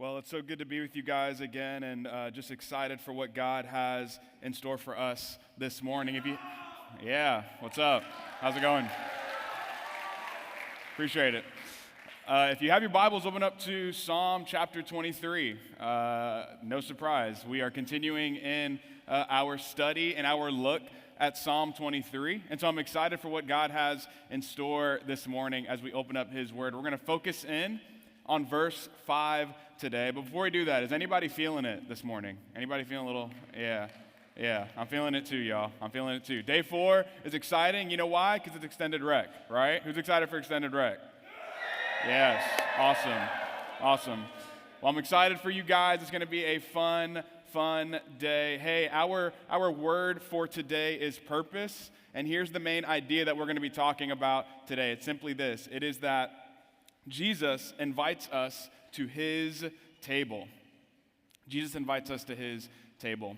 Well, it's so good to be with you guys again, and just excited for what God has in store for us this morning. What's up? How's it going? Appreciate it. If you have your Bibles, open up to Psalm chapter 23. No surprise, we are continuing in our study and our look at Psalm 23, and so I'm excited for what God has in store this morning as we open up His Word. We're going to focus in on verse 5 today. But before we do that, is anybody feeling it this morning? Anybody feeling a little? Yeah, I'm feeling it too, y'all. I'm feeling it too. Day 4 is exciting. You know why? Because it's extended rec, right? Who's excited for extended rec? Yes, awesome. Well, I'm excited for you guys. It's going to be a fun day. Hey, our word for today is purpose. And here's the main idea that we're going to be talking about today. It's simply this. It is that Jesus invites us to His table. Jesus invites us to His table.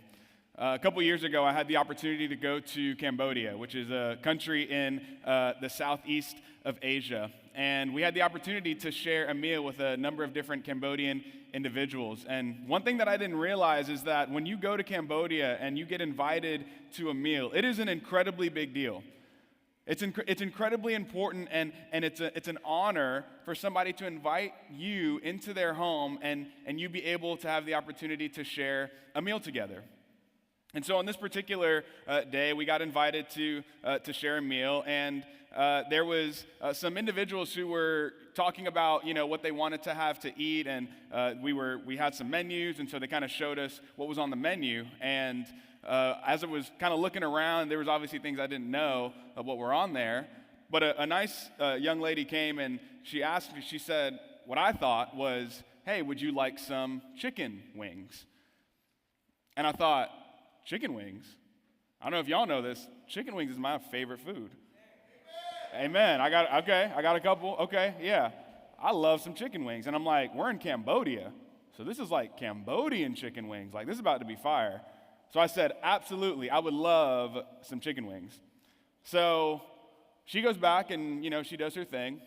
A couple years ago, I had the opportunity to go to Cambodia, which is a country in the southeast of Asia. And we had the opportunity to share a meal with a number of different Cambodian individuals. And one thing that I didn't realize is that when you go to Cambodia and you get invited to a meal, it is an incredibly big deal. It's incredibly important, and it's an honor for somebody to invite you into their home and you be able to have the opportunity to share a meal together. And so on this particular day, we got invited to share a meal, and there was some individuals who were talking about what they wanted to have to eat, and we had some menus, and so they kind of showed us what was on the menu. And as I was kind of looking around, there was obviously things I didn't know of what were on there. But a nice young lady came and she asked me, she said, what I thought was, hey, would you like some chicken wings? And I thought, chicken wings? I don't know if y'all know this. Chicken wings is my favorite food. Amen. I got a couple. Okay, yeah. I love some chicken wings. And I'm like, we're in Cambodia. So this is like Cambodian chicken wings. Like, this is about to be fire. So I said, absolutely, I would love some chicken wings. So she goes back and, she does her thing.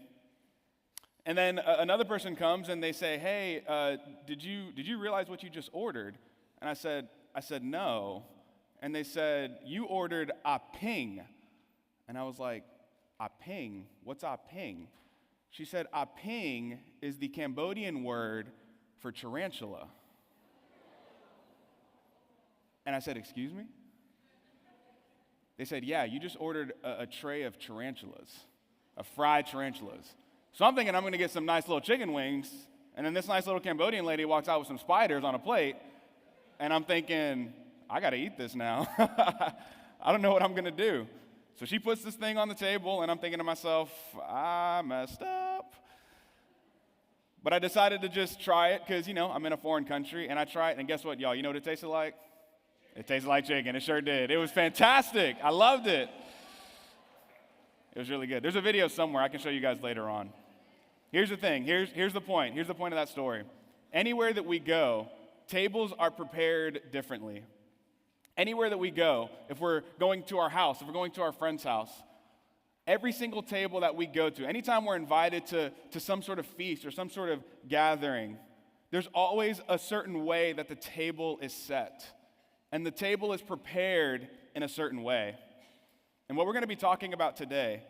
And then another person comes and they say, hey, did you realize what you just ordered? And I said, no. And they said, you ordered a ping. And I was like, a ping? What's a ping? She said, a ping is the Cambodian word for tarantula. And I said, excuse me? They said, yeah, you just ordered a tray of tarantulas, of fried tarantulas. So I'm thinking I'm going to get some nice little chicken wings, and then this nice little Cambodian lady walks out with some spiders on a plate, and I'm thinking, I got to eat this now. I don't know what I'm going to do. So she puts this thing on the table, and I'm thinking to myself, I messed up. But I decided to just try it because, I'm in a foreign country, and I tried it, and guess what, y'all? You know what it tasted like? It tasted like chicken. It sure did. It was fantastic. I loved it. It was really good. There's a video somewhere. I can show you guys later on. Here's the thing. Here's the point. Here's the point of that story. Anywhere that we go, tables are prepared differently. Anywhere that we go, if we're going to our house, if we're going to our friend's house, every single table that we go to, anytime we're invited to some sort of feast or some sort of gathering, there's always a certain way that the table is set. And the table is prepared in a certain way. And what we're going to be talking about today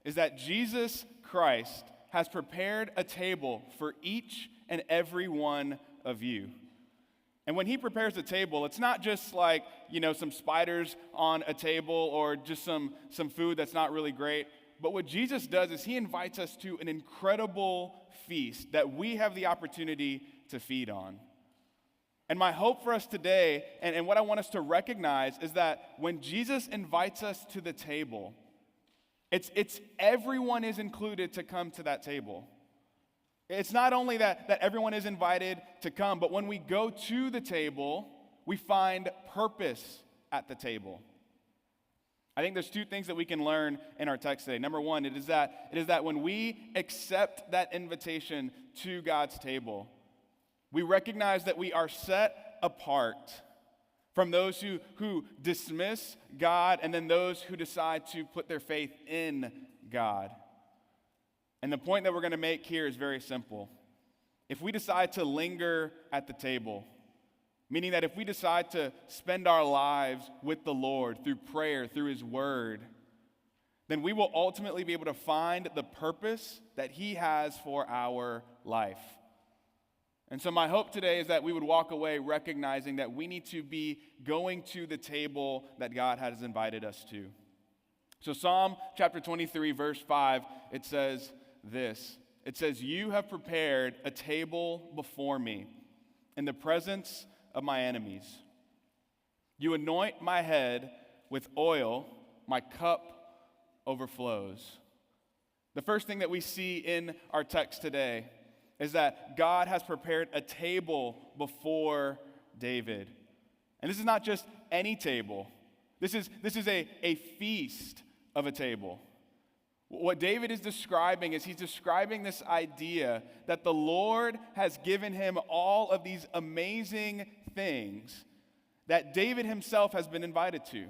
is that Jesus Christ has prepared a table for each and every one of you. And when He prepares a table, it's not just like, some spiders on a table or just some food that's not really great. But what Jesus does is He invites us to an incredible feast that we have the opportunity to feed on. And my hope for us today, and what I want us to recognize, is that when Jesus invites us to the table, it's everyone is included to come to that table. It's not only that everyone is invited to come, but when we go to the table, we find purpose at the table. I think there's two things that we can learn in our text today. Number one, it is that when we accept that invitation to God's table, we recognize that we are set apart from those who dismiss God and then those who decide to put their faith in God. And the point that we're going to make here is very simple. if we decide to linger at the table, meaning that if we decide to spend our lives with the Lord through prayer, through His Word, then we will ultimately be able to find the purpose that He has for our life. And so my hope today is that we would walk away recognizing that we need to be going to the table that God has invited us to. So Psalm chapter 23, verse 5, it says this. It says, "You have prepared a table before me in the presence of my enemies. You anoint my head with oil, my cup overflows." The first thing that we see in our text today is that God has prepared a table before David. And this is not just any table. This is a feast of a table. What David is describing is he's describing this idea that the Lord has given him all of these amazing things that David himself has been invited to.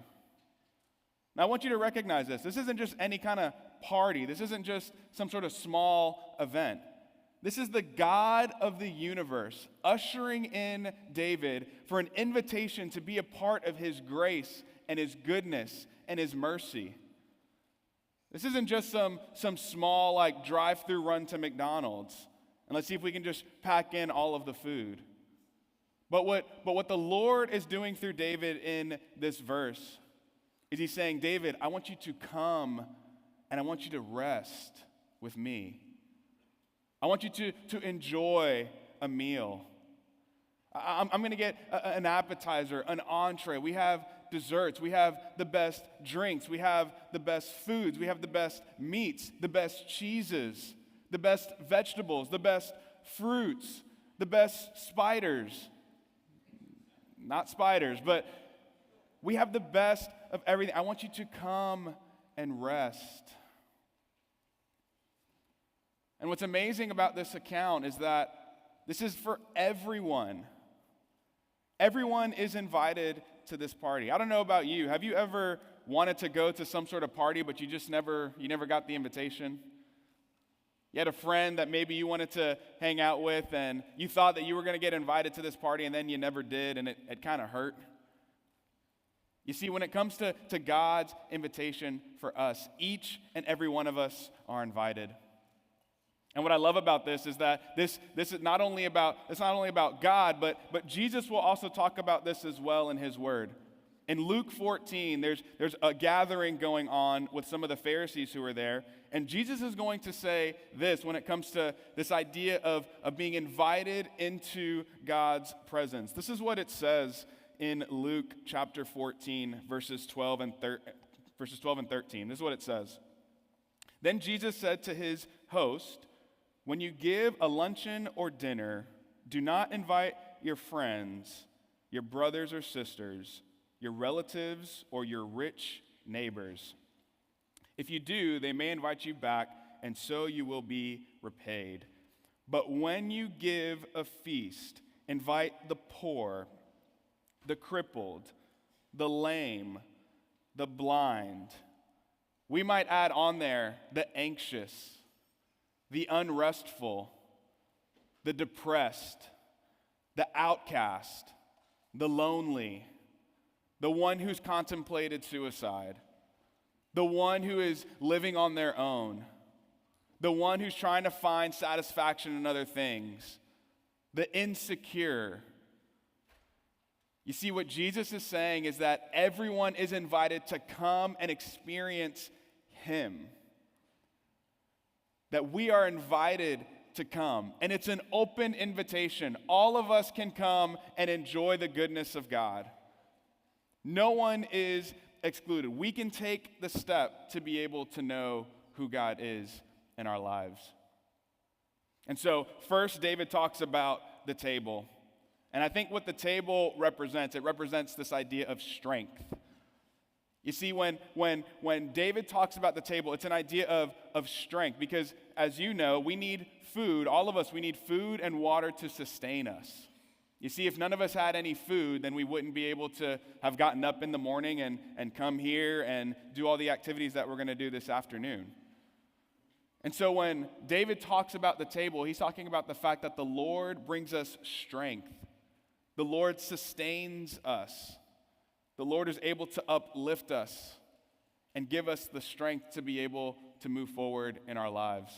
Now, I want you to recognize this. This isn't just any kind of party. This isn't just some sort of small event. This is the God of the universe ushering in David for an invitation to be a part of His grace and His goodness and His mercy. This isn't just some small like drive-through run to McDonald's and let's see if we can just pack in all of the food. But what the Lord is doing through David in this verse is He's saying, David, I want you to come and I want you to rest with me. I want you to enjoy a meal. I'm going to get an appetizer, an entree. We have desserts. We have the best drinks. We have the best foods. We have the best meats, the best cheeses, the best vegetables, the best fruits, the best spiders. Not spiders, but we have the best of everything. I want you to come and rest. And what's amazing about this account is that this is for everyone. Everyone is invited to this party. I don't know about you. Have you ever wanted to go to some sort of party, but you never got the invitation? You had a friend that maybe you wanted to hang out with, and you thought that you were going to get invited to this party, and then you never did, and it kind of hurt. You see, when it comes to God's invitation for us, each and every one of us are invited. And what I love about this is that this is not only about God, but Jesus will also talk about this as well in His Word. In Luke 14, there's a gathering going on with some of the Pharisees who are there, and Jesus is going to say this when it comes to this idea of being invited into God's presence. This is what it says in Luke chapter 14, verses 12 and 13. This is what it says. Then Jesus said to His host, "When you give a luncheon or dinner, do not invite your friends, your brothers or sisters, your relatives, or your rich neighbors. If you do, they may invite you back, and so you will be repaid. But when you give a feast, invite the poor, the crippled, the lame, the blind." We might add on there the anxious, the unrestful, the depressed, the outcast, the lonely, the one who's contemplated suicide, the one who is living on their own, the one who's trying to find satisfaction in other things, the insecure. You see, what Jesus is saying is that everyone is invited to come and experience Him. That we are invited to come, and it's an open invitation. All of us can come and enjoy the goodness of God. No one is excluded. We can take the step to be able to know who God is in our lives. And so, first, David talks about the table. And I think what the table represents, it represents this idea of strength. You see, when David talks about the table, it's an idea of strength because, as you know, we need food. All of us, we need food and water to sustain us. You see, if none of us had any food, then we wouldn't be able to have gotten up in the morning and come here and do all the activities that we're going to do this afternoon. And so when David talks about the table, he's talking about the fact that the Lord brings us strength. The Lord sustains us. The Lord is able to uplift us and give us the strength to be able to move forward in our lives.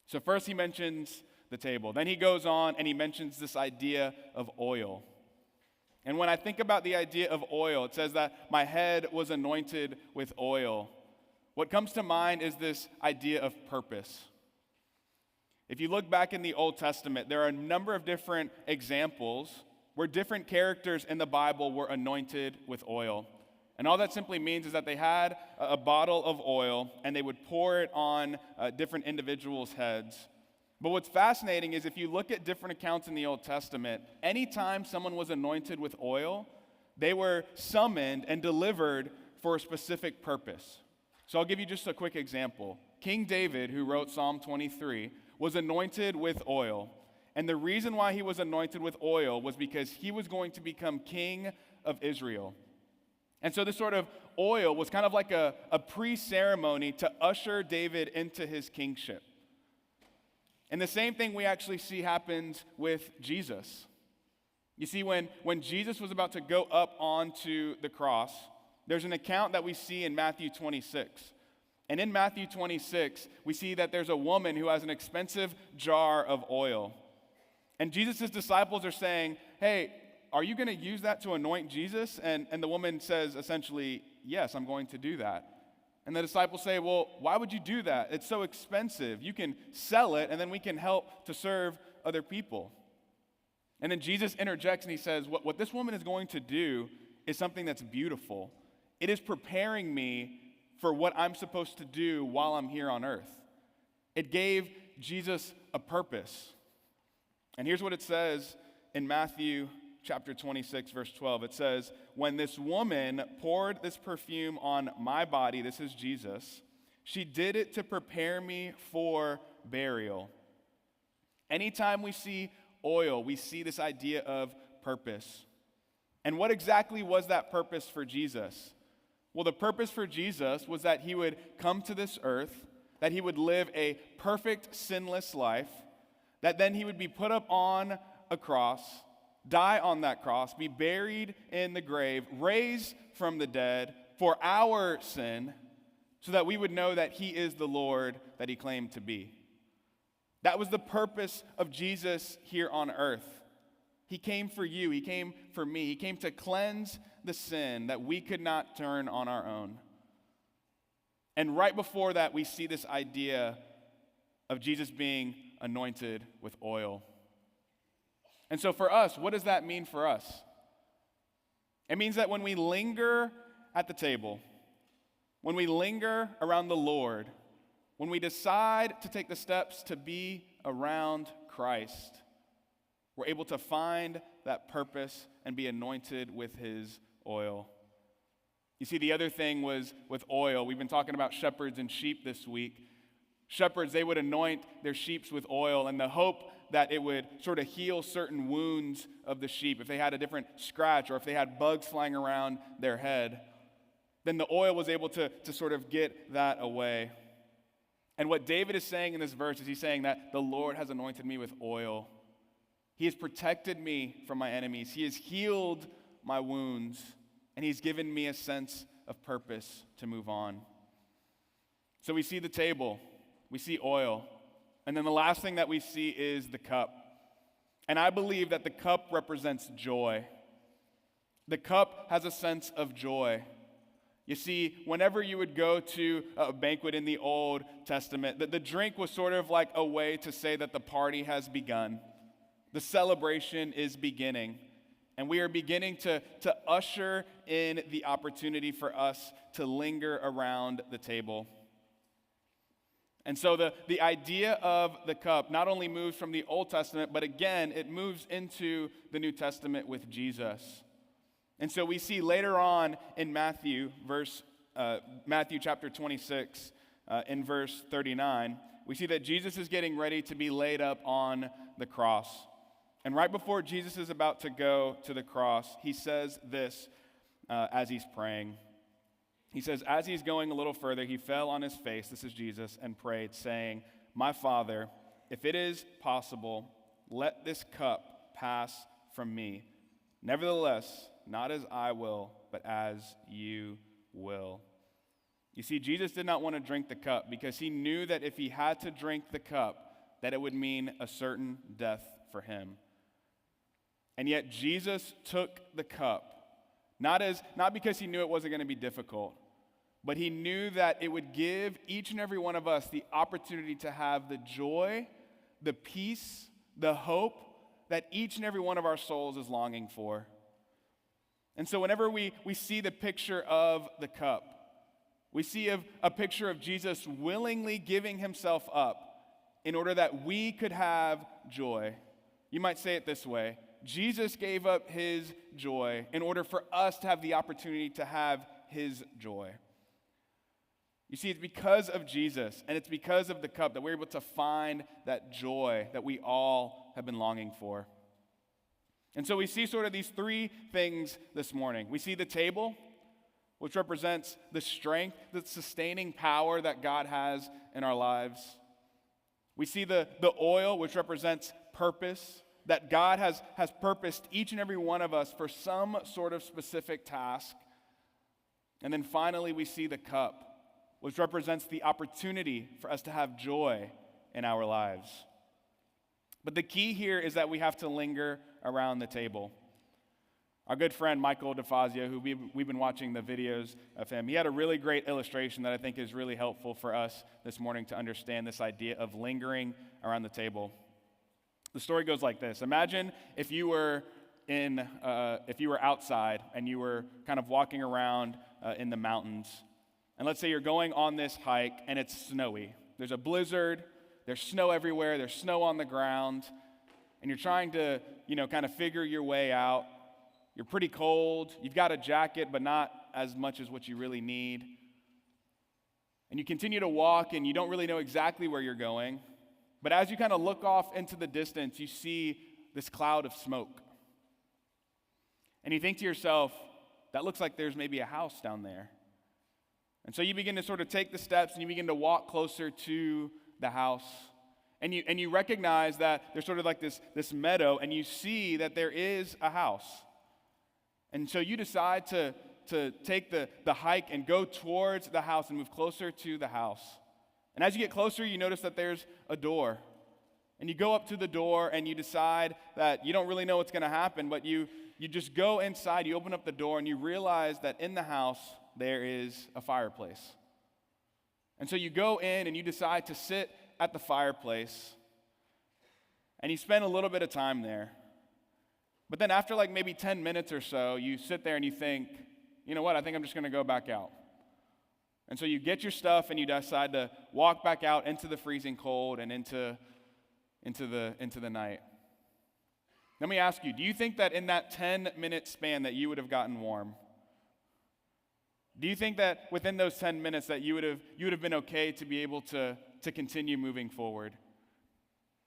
So first he mentions the table. Then he goes on and he mentions this idea of oil. And when I think about the idea of oil, it says that my head was anointed with oil. What comes to mind is this idea of purpose. If you look back in the Old Testament, there are a number of different examples where different characters in the Bible were anointed with oil. And all that simply means is that they had a bottle of oil and they would pour it on different individuals' heads. But what's fascinating is if you look at different accounts in the Old Testament, anytime someone was anointed with oil, they were summoned and delivered for a specific purpose. So I'll give you just a quick example. King David, who wrote Psalm 23, was anointed with oil. And the reason why he was anointed with oil was because he was going to become king of Israel. And so this sort of oil was kind of like a pre-ceremony to usher David into his kingship. And the same thing we actually see happens with Jesus. You see, when Jesus was about to go up onto the cross, there's an account that we see in Matthew 26. And in Matthew 26, we see that there's a woman who has an expensive jar of oil. And Jesus' disciples are saying, hey, are you going to use that to anoint Jesus? And the woman says essentially, yes, I'm going to do that. And the disciples say, well, why would you do that? It's so expensive. You can sell it, and then we can help to serve other people. And then Jesus interjects and he says, what this woman is going to do is something that's beautiful. It is preparing me for what I'm supposed to do while I'm here on earth. It gave Jesus a purpose. And here's what it says in Matthew chapter 26, verse 12. It says, when this woman poured this perfume on my body, this is Jesus, she did it to prepare me for burial. Anytime we see oil, we see this idea of purpose. And what exactly was that purpose for Jesus? Well, the purpose for Jesus was that he would come to this earth, that he would live a perfect, sinless life, that then he would be put up on a cross, die on that cross, be buried in the grave, raised from the dead for our sin, so that we would know that he is the Lord that he claimed to be. That was the purpose of Jesus here on earth. He came for you, he came for me, he came to cleanse the sin that we could not turn on our own. And right before that, we see this idea of Jesus being anointed with oil. And so for us, what does that mean for us? It means that when we linger at the table, when we linger around the Lord, when we decide to take the steps to be around Christ, we're able to find that purpose and be anointed with his oil. You see, the other thing was with oil. We've been talking about shepherds and sheep this week. Shepherds, they would anoint their sheep with oil in the hope that it would sort of heal certain wounds of the sheep. If they had a different scratch or if they had bugs flying around their head, then the oil was able to sort of get that away. And what David is saying in this verse is he's saying that the Lord has anointed me with oil. He has protected me from my enemies. He has healed my wounds, and he's given me a sense of purpose to move on. So we see the table, we see oil, and then the last thing that we see is the cup. And I believe that the cup represents joy. The cup has a sense of joy. You see, whenever you would go to a banquet in the Old Testament, the drink was sort of like a way to say that the party has begun. The celebration is beginning. And we are beginning to usher in the opportunity for us to linger around the table. And so the idea of the cup not only moves from the Old Testament, but again, it moves into the New Testament with Jesus. And so we see later on in Matthew chapter 26, in verse 39, we see that Jesus is getting ready to be laid up on the cross. And right before Jesus is about to go to the cross, he says this as he's praying. He says, as he's going a little further, he fell on his face, this is Jesus, and prayed, saying, "My Father, if it is possible, let this cup pass from me. Nevertheless, not as I will, but as you will." You see, Jesus did not want to drink the cup because he knew that if he had to drink the cup, that it would mean a certain death for him. And yet Jesus took the cup, not because he knew it wasn't going to be difficult, but he knew that it would give each and every one of us the opportunity to have the joy, the peace, the hope that each and every one of our souls is longing for. And so whenever we see the picture of the cup, we see a picture of Jesus willingly giving himself up in order that we could have joy. You might say it this way: Jesus gave up his joy in order for us to have the opportunity to have his joy. You see, it's because of Jesus and it's because of the cup that we're able to find that joy that we all have been longing for. And so we see sort of these three things this morning. We see the table, which represents the strength, the sustaining power that God has in our lives. We see the oil, which represents purpose, that God has purposed each and every one of us for some sort of specific task. And then finally, we see the cup, which represents the opportunity for us to have joy in our lives. But the key here is that we have to linger around the table. Our good friend Michael DeFazio, who we've been watching the videos of him, he had a really great illustration that I think is really helpful for us this morning to understand this idea of lingering around the table. The story goes like this. Imagine if you were outside and you were kind of walking around in the mountains. And let's say you're going on this hike and it's snowy. There's a blizzard, there's snow everywhere, there's snow on the ground, and you're trying to, kind of figure your way out. You're pretty cold, you've got a jacket, but not as much as what you really need. And you continue to walk and you don't really know exactly where you're going. But as you kind of look off into the distance, you see this cloud of smoke. And you think to yourself, that looks like there's maybe a house down there. And so you begin to sort of take the steps and you begin to walk closer to the house. And you recognize that there's sort of like this meadow, and you see that there is a house. And so you decide to take the hike and go towards the house and move closer to the house. And as you get closer, you notice that there's a door. And you go up to the door and you decide that you don't really know what's going to happen, but you just go inside, you open up the door, and you realize that in the house there is a fireplace. And so you go in and you decide to sit at the fireplace, and you spend a little bit of time there. But then after like maybe 10 minutes or so, you sit there and you think, you know what, I think I'm just going to go back out. And so you get your stuff and you decide to walk back out into the freezing cold and into the night. Let me ask you, do you think that in that 10-minute span that you would have gotten warm? Do you think that within those 10 minutes that you would have been okay to be able to continue moving forward?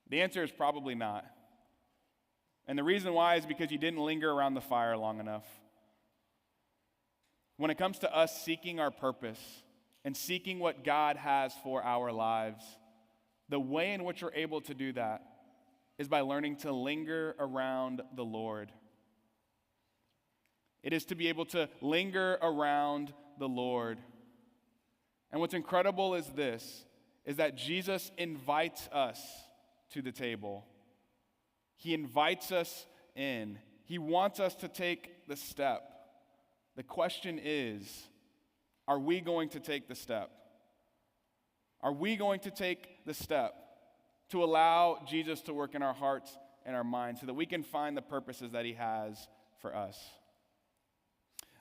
The answer is probably not. And the reason why is because you didn't linger around the fire long enough. When it comes to us seeking our purpose and seeking what God has for our lives, the way in which we're able to do that is by learning to linger around the Lord. It is to be able to linger around the Lord. And what's incredible is that Jesus invites us to the table. He invites us in. He wants us to take the step. The question is, are we going to take the step? Are we going to take the step to allow Jesus to work in our hearts and our minds so that we can find the purposes that he has for us?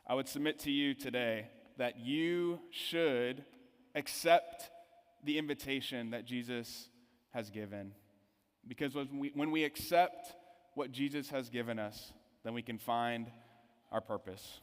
I would submit to you today that you should accept the invitation that Jesus has given. Because when we accept what Jesus has given us, then we can find our purpose.